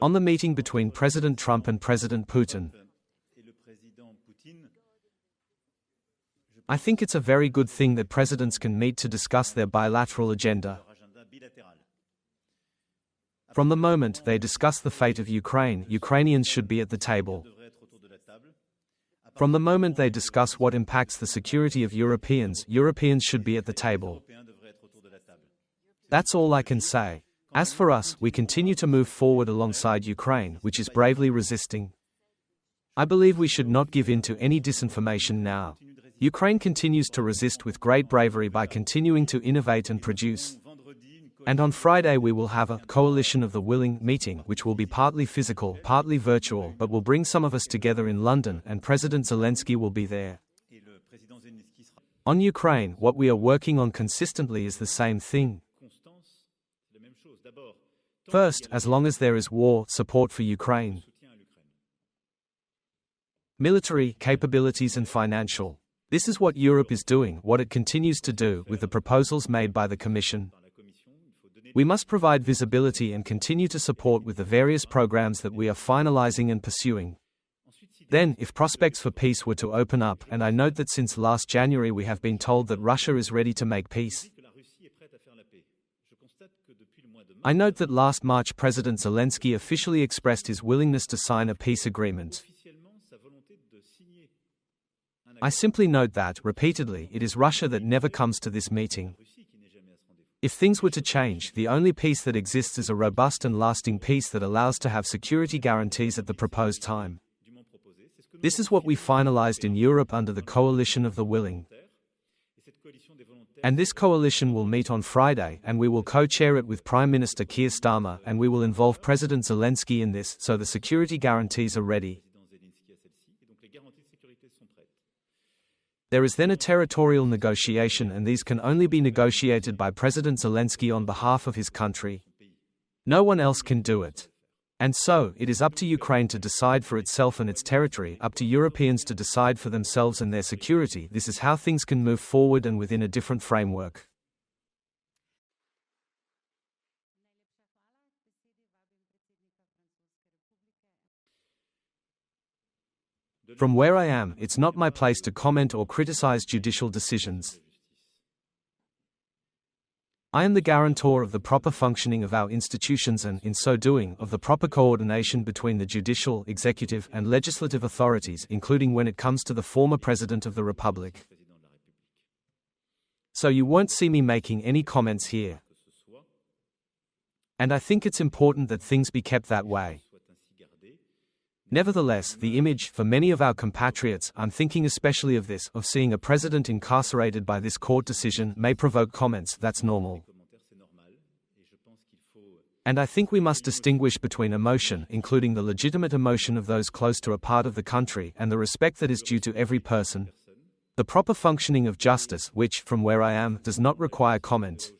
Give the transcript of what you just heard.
On the meeting between President Trump and President Putin, I think it's a very good thing that presidents can meet to discuss their bilateral agenda. From the moment they discuss the fate of Ukraine, Ukrainians should be at the table. From the moment they discuss what impacts the security of Europeans, Europeans should be at the table. That's all I can say. As for us, we continue to move forward alongside Ukraine, which is bravely resisting. I believe we should not give in to any disinformation now. Ukraine continues to resist with great bravery by continuing to innovate and produce. And on Friday we will have a Coalition of the Willing meeting, which will be partly physical, partly virtual, but will bring some of us together in London, and President Zelensky will be there. On Ukraine, what we are working on consistently is the same thing. First, as long as there is war, support for Ukraine. Military capabilities and financial. This is what Europe is doing, what it continues to do, with the proposals made by the Commission. We must provide visibility and continue to support with the various programs that we are finalizing and pursuing. Then, if prospects for peace were to open up, and I note that since last January we have been told that Russia is ready to make peace. I note that last March President Zelensky officially expressed his willingness to sign a peace agreement. I simply note that, repeatedly, it is Russia that never comes to this meeting. If things were to change, the only peace that exists is a robust and lasting peace that allows to have security guarantees at the proposed time. This is what we finalized in Europe under the Coalition of the Willing. And this coalition will meet on Friday, and we will co-chair it with Prime Minister Keir Starmer, and we will involve President Zelensky in this, so the security guarantees are ready. There is then a territorial negotiation, and these can only be negotiated by President Zelensky on behalf of his country. No one else can do it. And so, it is up to Ukraine to decide for itself and its territory, up to Europeans to decide for themselves and their security. This is how things can move forward and within a different framework. From where I am, it's not my place to comment or criticize judicial decisions. I am the guarantor of the proper functioning of our institutions and, in so doing, of the proper coordination between the judicial, executive, and legislative authorities, including when it comes to the former President of the Republic. So you won't see me making any comments here. And I think it's important that things be kept that way. Nevertheless, the image, for many of our compatriots, I'm thinking especially of this, of seeing a president incarcerated by this court decision, may provoke comments. That's normal. And I think we must distinguish between emotion, including the legitimate emotion of those close to a part of the country, and the respect that is due to every person. The proper functioning of justice, which, from where I am, does not require comment.